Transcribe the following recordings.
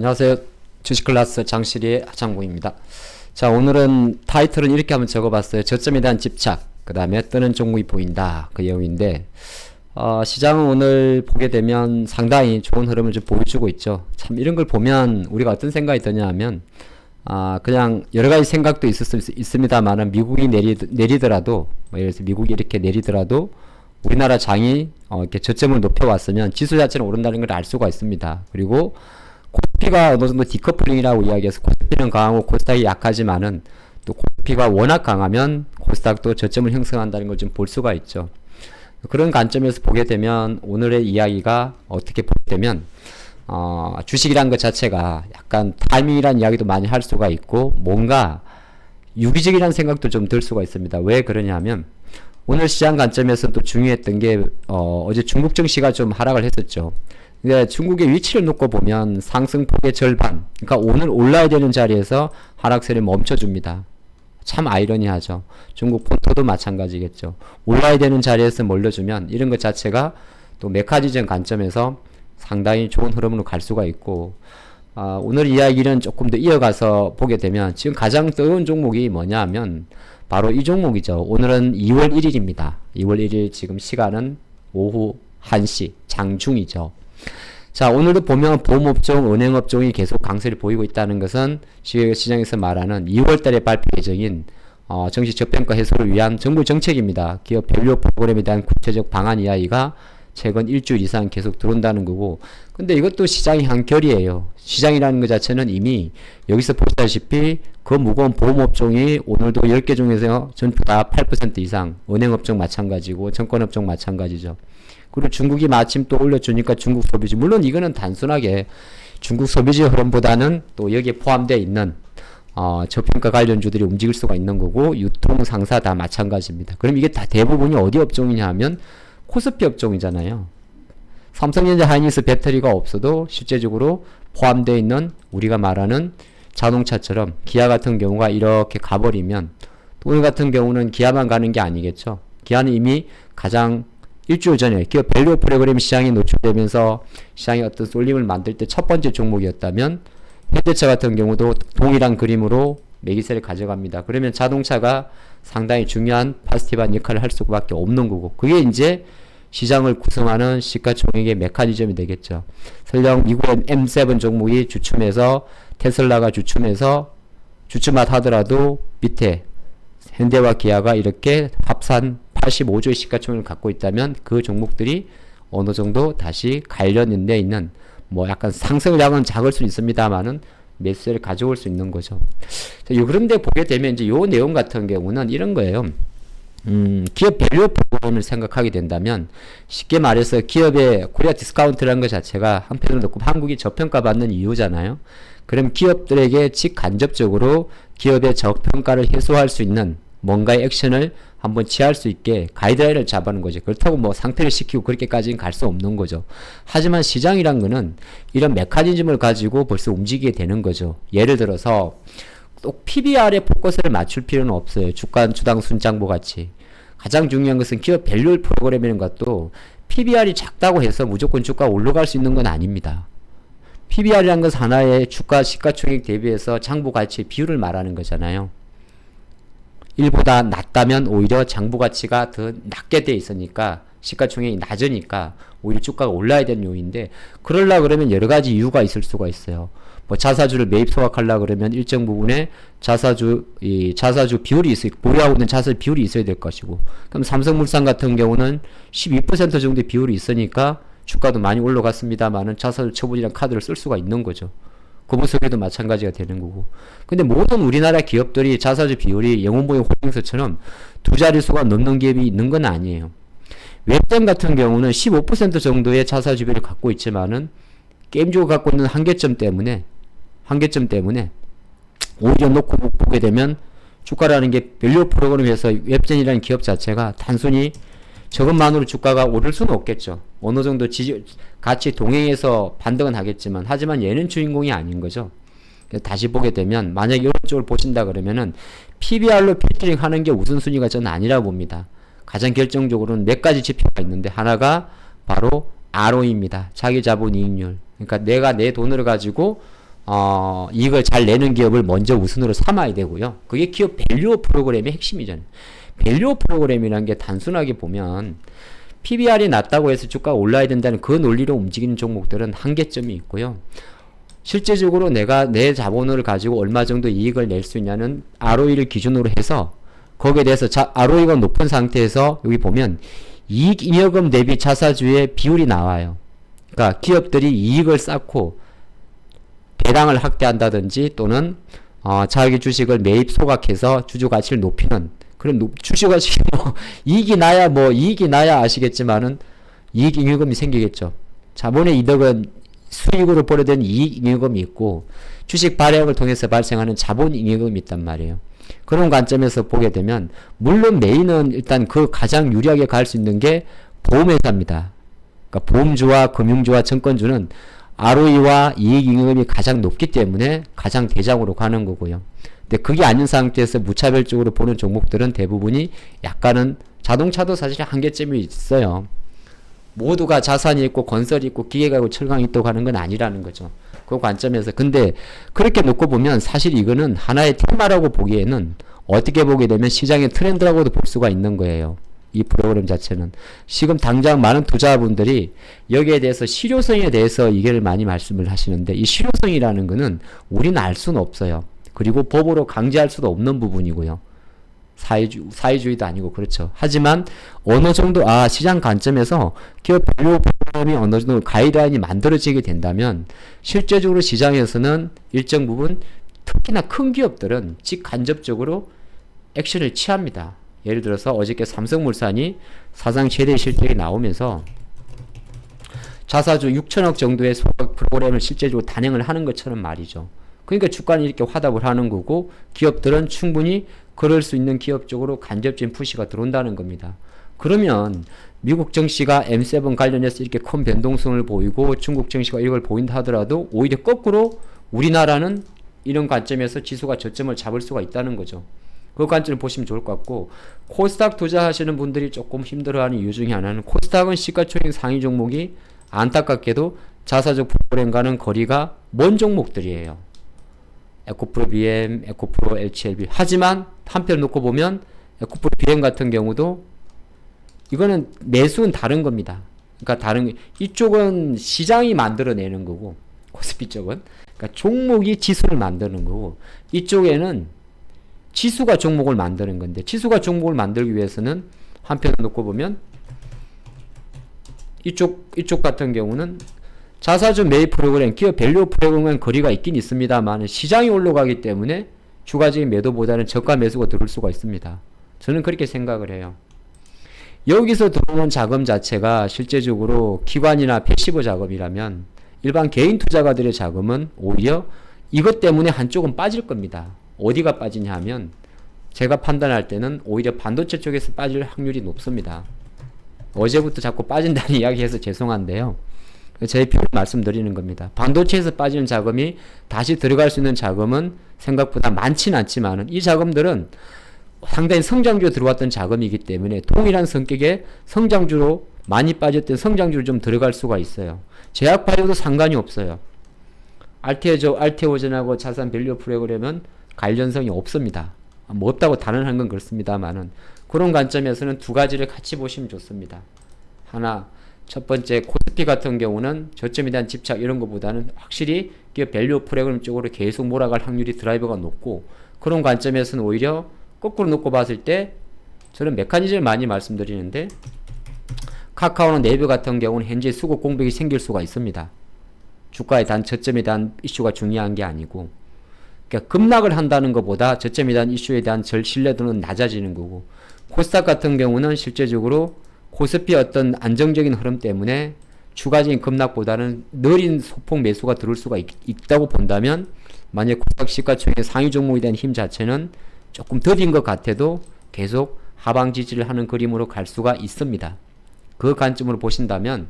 안녕하세요. 주식클래스 장실이의 하창구입니다. 자, 오늘은 타이틀은 이렇게 한번 적어봤어요. 저점에 대한 집착, 그 다음에 뜨는 종목이 보인다. 그 내용인데, 시장은 오늘 보게 되면 상당히 좋은 흐름을 좀 보여주고 있죠. 참 이런 걸 보면 우리가 어떤 생각이 드냐 하면, 그냥 여러 가지 생각도 있습니다만은 미국이 내리더라도, 뭐 예를 들어서 미국이 이렇게 내리더라도 우리나라 장이 이렇게 저점을 높여왔으면 지수 자체는 오른다는 걸 알 수가 있습니다. 그리고 코스피가 어느 정도 디커플링이라고 이야기해서 코스피는 강하고 코스닥이 약하지만은 또 코스피가 워낙 강하면 코스닥도 저점을 형성한다는 걸 좀 볼 수가 있죠. 그런 관점에서 보게 되면 오늘의 이야기가 어떻게 보게 되면 주식이란 것 자체가 약간 타이밍이란 이야기도 많이 할 수가 있고 뭔가 유기적이라는 생각도 좀 들 수가 있습니다. 왜 그러냐면 오늘 시장 관점에서 또 중요했던 게 어제 중국 증시가 좀 하락을 했었죠. 근데 중국의 위치를 놓고 보면 상승폭의 절반, 그러니까 오늘 올라야 되는 자리에서 하락세를 멈춰줍니다. 참 아이러니하죠. 중국 폰토도 마찬가지겠죠. 올라야 되는 자리에서 몰려주면 이런 것 자체가 또 메커니즘 관점에서 상당히 좋은 흐름으로 갈 수가 있고, 오늘 이야기는 조금 더 이어가서 보게 되면 지금 가장 뜨거운 종목이 뭐냐 하면 바로 이 종목이죠. 오늘은 2월 1일입니다. 2월 1일 지금 시간은 오후 1시 장중이죠. 자, 오늘도 보면 보험업종, 은행업종이 계속 강세를 보이고 있다는 것은 시장에서 말하는 2월달에 발표 예정인 정시 저평가 해소를 위한 정부 정책입니다. 기업 밸류 프로그램에 대한 구체적 방안 이야기가 최근 일주일 이상 계속 들어온다는 거고, 근데 이것도 시장의 한 결이에요. 시장이라는 것 자체는 이미 여기서 보시다시피 그 무거운 보험업종이 오늘도 10개 중에서 전부 다 8% 이상, 은행업종 마찬가지고 증권업종 마찬가지죠. 그리고 중국이 마침 또 올려주니까 중국 소비지, 물론 이거는 단순하게 중국 소비지 흐름보다는 또 여기에 포함되어 있는 저평가 관련주들이 움직일 수가 있는 거고, 유통 상사 다 마찬가지입니다. 그럼 이게 다 대부분이 어디 업종이냐 하면 코스피 업종이잖아요. 삼성전자 하이닉스 배터리가 없어도 실제적으로 포함되어 있는 우리가 말하는 자동차처럼 기아 같은 경우가 이렇게 가버리면, 오늘 같은 경우는 기아만 가는 게 아니겠죠. 기아는 이미 가장 일주일 전에 기업 밸류 프로그램 시장에 노출되면서 시장에 어떤 쏠림을 만들 때 첫 번째 종목이었다면, 현대차 같은 경우도 동일한 그림으로 매기세를 가져갑니다. 그러면 자동차가 상당히 중요한 파지티브한 역할을 할 수밖에 없는 거고, 그게 이제 시장을 구성하는 시가총액의 메커니즘이 되겠죠. 설령 미국의 M7 종목이 주춤해서 테슬라가 주춤해서 주춤만 하더라도 밑에 현대와 기아가 이렇게 합산 85조의 시가총액을 갖고 있다면 그 종목들이 어느 정도 다시 관련돼 있는 뭐 약간 상승량은 작을 수 있습니다만은 매수세를 가져올 수 있는 거죠. 그런데 보게 되면 이제 요 내용 같은 경우는 이런 거예요. 기업 밸류 프로그램을 생각하게 된다면 쉽게 말해서 기업의 코리아 디스카운트라는 것 자체가 한편으로 놓고 한국이 저평가받는 이유잖아요. 그럼 기업들에게 직간접적으로 기업의 저평가를 해소할 수 있는 뭔가의 액션을 한번 취할 수 있게 가이드라인을 잡아는 거죠. 그렇다고 뭐 상태를 시키고 그렇게까지는 갈 수 없는 거죠. 하지만 시장이란 거는 이런 메커니즘을 가지고 벌써 움직이게 되는 거죠. 예를 들어서 꼭 PBR에 포커스를 맞출 필요는 없어요. 주당 순장보 같이. 가장 중요한 것은 기업 밸류 프로그램이라는 것도 PBR이 작다고 해서 무조건 주가가 올라갈 수 있는 건 아닙니다. PBR이라는 것은 하나의 주가 시가총액 대비해서 장부 가치의 비율을 말하는 거잖아요. 1보다 낮다면 오히려 장부 가치가 더 낮게 돼 있으니까 시가총액이 낮으니까 오히려 주가가 올라야 되는 요인데, 그러려고 그러면 여러 가지 이유가 있을 수가 있어요. 뭐 자사주를 매입 소각하려고 그러면 일정 부분에 자사주 비율이 있어요. 보유하고 있는 자사 비율이 있어야 될 것이고, 그럼 삼성물산 같은 경우는 12% 정도의 비율이 있으니까 주가도 많이 올라갔습니다만은 자사주 처분이란 카드를 쓸 수가 있는 거죠. 금호석에도 마찬가지가 되는 거고. 근데 모든 우리나라 기업들이 자사주 비율이 영혼보유 홀딩스처럼 두 자릿수가 넘는 기업이 있는 건 아니에요. 웹잼 같은 경우는 15% 정도의 자사주 비율을 갖고 있지만은 게임주가 갖고 있는 한계점 때문에 오히려 놓고 보게 되면 주가라는 게 밸류 프로그램에서 웹젠이라는 기업 자체가 단순히 저것만으로 주가가 오를 수는 없겠죠. 어느 정도 같이 동행해서 반등은 하겠지만, 하지만 얘는 주인공이 아닌 거죠. 다시 보게 되면 만약에 이런 쪽을 보신다 그러면은 PBR로 필터링 하는 게 우선순위가 저는 아니라고 봅니다. 가장 결정적으로는 몇 가지 지표가 있는데 하나가 바로 ROE입니다. 자기 자본 이익률. 그러니까 내가 내 돈을 가지고 이익을 잘 내는 기업을 먼저 우선으로 삼아야 되고요. 그게 기업 밸류 프로그램의 핵심이잖아요. 밸류 프로그램이라는 게 단순하게 보면 PBR이 낮다고 해서 주가가 올라야 된다는 그 논리로 움직이는 종목들은 한계점이 있고요. 실제적으로 내가 내 자본을 가지고 얼마 정도 이익을 낼 수 있냐는 ROE를 기준으로 해서 거기에 대해서 ROE가 높은 상태에서 여기 보면 이익 잉여금 대비 자사주의 비율이 나와요. 그러니까 기업들이 이익을 쌓고 배당을 확대한다든지 또는 자기 주식을 매입 소각해서 주주 가치를 높이는 그런 주주 가치 이익이 나야 아시겠지만은 이익 잉여금이 생기겠죠. 자본의 이득은 수익으로 벌어든 이익 잉여금이 있고 주식 발행을 통해서 발생하는 자본 잉여금이 있단 말이에요. 그런 관점에서 보게 되면 물론 메인은 일단 그 가장 유리하게 갈 수 있는 게 보험회사입니다. 그러니까 보험주와 금융주와 증권주는 ROE와 이익 잉여금이 가장 높기 때문에 가장 대장으로 가는 거고요. 근데 그게 아닌 상태에서 무차별적으로 보는 종목들은 대부분이 약간은 자동차도 사실 한계점이 있어요. 모두가 자산이 있고 건설이 있고 기계가 있고 철강이 있다고 하는 건 아니라는 거죠. 그 관점에서. 근데 그렇게 놓고 보면 사실 이거는 하나의 테마라고 보기에는 어떻게 보게 되면 시장의 트렌드라고도 볼 수가 있는 거예요. 이 프로그램 자체는. 지금 당장 많은 투자분들이 여기에 대해서 실효성에 대해서 이게 많이 말씀을 하시는데 이 실효성이라는 거는 우리는 알 수는 없어요. 그리고 법으로 강제할 수도 없는 부분이고요. 사회주의도 아니고 그렇죠. 하지만 어느 정도 시장 관점에서 기업 밸류 프로그램이 어느 정도 가이드라인이 만들어지게 된다면 실제적으로 시장에서는 일정 부분 특히나 큰 기업들은 직간접적으로 액션을 취합니다. 예를 들어서 어저께 삼성물산이 사상 최대 실적이 나오면서 자사주 6천억 정도의 소각 프로그램을 실제적으로 단행을 하는 것처럼 말이죠. 그러니까 주가는 이렇게 화답을 하는 거고 기업들은 충분히 그럴 수 있는 기업 쪽으로 간접적인 푸시가 들어온다는 겁니다. 그러면 미국 증시가 M7 관련해서 이렇게 큰 변동성을 보이고 중국 증시가 이걸 보인다 하더라도 오히려 거꾸로 우리나라는 이런 관점에서 지수가 저점을 잡을 수가 있다는 거죠. 그 관점을 보시면 좋을 것 같고 코스닥 투자하시는 분들이 조금 힘들어하는 이유 중에 하나는 코스닥은 시가총액 상위 종목이 안타깝게도 자사적 프로그램과는 거리가 먼 종목들이에요. 에코프로 BM, 에코프로 LCLB. 하지만 한편 놓고 보면 에코프로 BM 같은 경우도 이거는 매수는 다른 겁니다. 그러니까 이쪽은 시장이 만들어내는 거고 코스피 쪽은 그러니까 종목이 지수를 만드는 거고 이쪽에는 지수가 종목을 만드는 건데 지수가 종목을 만들기 위해서는 한편 놓고 보면 이쪽 같은 경우는 자사주 매입 프로그램, 기업 밸류 프로그램은 거리가 있긴 있습니다만 시장이 올라가기 때문에 추가적인 매도보다는 저가 매수가 들어올 수가 있습니다. 저는 그렇게 생각을 해요. 여기서 들어오는 자금 자체가 실제적으로 기관이나 패시브 자금이라면 일반 개인 투자가들의 자금은 오히려 이것 때문에 한쪽은 빠질 겁니다. 어디가 빠지냐 하면 제가 판단할 때는 오히려 반도체 쪽에서 빠질 확률이 높습니다. 어제부터 자꾸 빠진다는 이야기해서 죄송한데요. 제 표를 말씀드리는 겁니다. 반도체에서 빠지는 자금이 다시 들어갈 수 있는 자금은 생각보다 많지는 않지만 이 자금들은 상당히 성장주로 들어왔던 자금이기 때문에 동일한 성격의 성장주로 많이 빠졌던 성장주로 좀 들어갈 수가 있어요. 제약 바이오도 상관이 없어요. 알테오젠하고 자산 밸류 프로그램은 관련성이 없습니다. 뭐 없다고 단언한 건 그렇습니다만은 그런 관점에서는 두 가지를 같이 보시면 좋습니다. 하나, 첫 번째 코스피 같은 경우는 저점에 대한 집착 이런 것보다는 확실히 기업 밸류 프로그램 쪽으로 계속 몰아갈 확률이 드라이버가 높고 그런 관점에서는 오히려 거꾸로 놓고 봤을 때 저는 메커니즘을 많이 말씀드리는데 카카오나 네이버 같은 경우는 현재 수급 공백이 생길 수가 있습니다. 주가에 대한 저점에 대한 이슈가 중요한 게 아니고 그러니까 급락을 한다는 것보다 저점에 대한 이슈에 대한 신뢰도는 낮아지는 거고 코스닥 같은 경우는 실제적으로 코스피 어떤 안정적인 흐름 때문에 추가적인 급락보다는 느린 소폭 매수가 들어올 수가 있다고 본다면 만약 코스닥 시가총액 상위 종목에 대한 힘 자체는 조금 더딘 것 같아도 계속 하방 지지를 하는 그림으로 갈 수가 있습니다. 그 관점으로 보신다면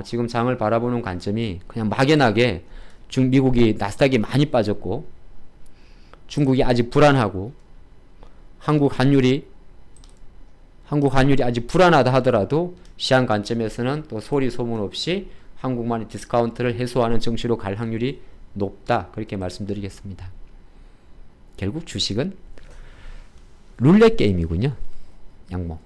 지금 장을 바라보는 관점이 그냥 막연하게 미국이 나스닥이 많이 빠졌고 중국이 아직 불안하고 한국 환율이 아직 불안하다 하더라도 시장 관점에서는 또 소리 소문 없이 한국만의 디스카운트를 해소하는 정시로 갈 확률이 높다. 그렇게 말씀드리겠습니다. 결국 주식은 룰렛 게임이군요. 양모.